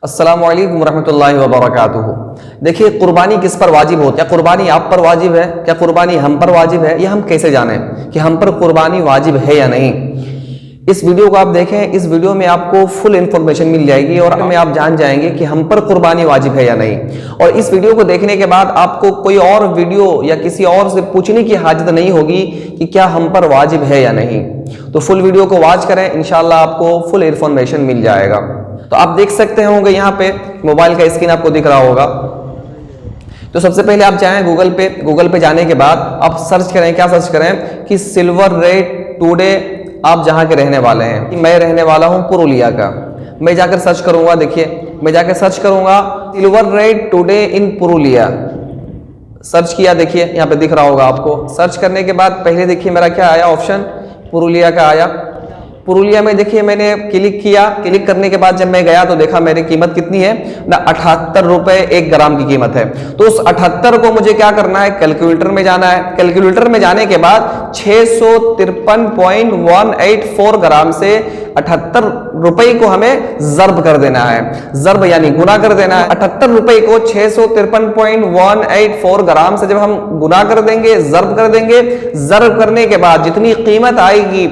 अस्सलामु अलैकुम रहमतुल्लाहि व बरकातुहू। देखिए, कुर्बानी किस पर वाजिब हो? क्या कुर्बानी आप पर वाजिब है? क्या कुर्बानी हम पर वाजिब है? यह हम कैसे जानें कि हम पर कुर्बानी वाजिब है या नहीं? इस वीडियो को आप देखें। इस वीडियो में आपको फुल इंफॉर्मेशन मिल जाएगी और हमें आप जान जाएंगे कि हम पर कुर्बानी वाजिब है या नहीं। और इस वीडियो को देखने के बाद आपको कोई और वीडियो या किसी और से पूछने की हाजत नहीं होगी कि क्या हम पर वाजिब है या नहीं। तो फुल वीडियो को वॉच करें, इंशाल्लाह आपको फुल इंफॉर्मेशन मिल जाएगा। तो आप देख सकते होंगे यहाँ पे मोबाइल का स्क्रीन आपको दिख रहा होगा। तो सबसे पहले आप जाएं गूगल पे जाने के बाद आप सर्च करें। क्या सर्च करें कि सिल्वर रेट टुडे। आप जहां के रहने वाले हैं, मैं रहने वाला हूं पुरुलिया का। मैं जाकर सर्च करूंगा। देखिए, मैं जाकर सर्च करूंगा silver rate today in Purulia. Search किया, देखिए यहाँ पे दिख रहा होगा आपको। सर्च करने के बाद पहले देखिए मेरा क्या आया, ऑप्शन पुरुलिया का आया। पुरुलिया में देखिए मैंने क्लिक किया। क्लिक करने के बाद जब मैं गया तो देखा मेरी कीमत कितनी है ना, 78 रुपए 1 ग्राम की कीमत है। तो उस 78 को मुझे क्या करना है, कैलकुलेटर में जाना है। कैलकुलेटर में जाने के बाद 653.184 ग्राम से 78 रुपए को हमें जर्ब कर देना है। जर्ब यानी गुना कर देना है। 78 रुपए को 653.184 ग्राम से जब हम गुना कर देंगे, जर्ब कर देंगे, जर्ब करने के बाद जितनी कीमत आएगी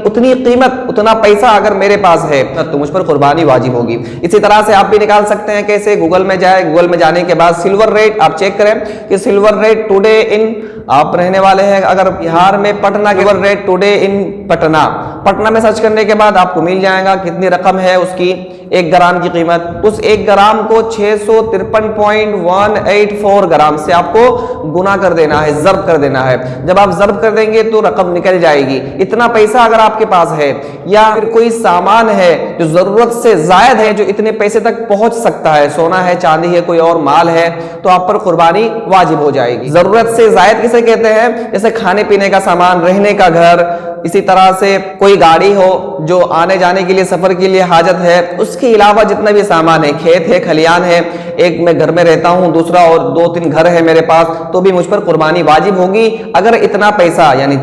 उतनी कीमत उतना पैसा अगर मेरे पास है तो मुझ पर कुर्बानी वाजिब होगी। इसी तरह से आप भी निकाल सकते हैं। कैसे? गूगल में जाए, गूगल में जाने के बाद सिल्वर रेट आप चेक करें कि सिल्वर रेट टुडे इन, आप रहने वाले हैं अगर बिहार में Patna, silver rate today in Patna में सर्च करने के बाद आपको मिल जाएगा कितनी रकम है उसकी, 1 ग्राम की कीमत। उस 1 ग्राम को 653.184 ग्राम से आपको गुना कर देना है, जर्ब कर देना है। जब आप जर्ब कर देंगे तो रकम निकल जाएगी। इतना पैसा अगर आपके पास है या फिर कोई सामान है जो जरूरत से जायद है, जो इतने पैसे तक पहुंच सकता है, सोना है, चांदी है, कोई और माल है, तो आप पर कुर्बानी वाजिब हो जाएगी। जरूरत से जायद किसे कहते हैं? जैसे खाने पीने का सामान, रहने का घर, इसी तरह से कोई गाड़ी हो जो आने जाने के लिए, सफर के लिए हाजत है, उसके अलावा जितना भी सामान है, खेत है, खलियान है, एक मैं घर में रहता हूं, दूसरा और 2-3 घर है मेरे पास, तो भी मुझ पर कुर्बानी वाजिब होगी। अगर इतना पैसा यानी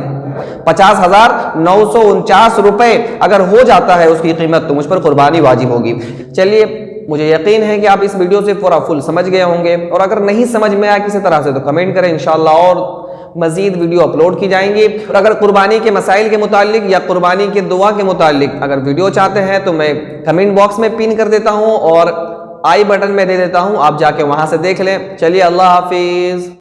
50,949 रुपए अगर हो जाता है उसकी कीमत, तो मुझ पर कुर्बानी वाजिब होगी। चलिए, मुझे यकीन है कि आप इस वीडियो से पूरा फुल समझ गए होंगे, और अगर नहीं समझ में आया किसी तरह से तो कमेंट करें, इंशाल्लाह और मजीद वीडियो अपलोड की जाएंगी। और अगर कुर्बानी के मसाइल के मुतालिक या कुर्बानी के दुआ के मुतालिक अगर वीडियो चाहते हैं तो मैं कमेंट बॉक्स में पिन कर देता हूं और आई बटन में दे देता हूं, आप जाके वहां से देख लें। चलिए, अल्लाह हाफिज।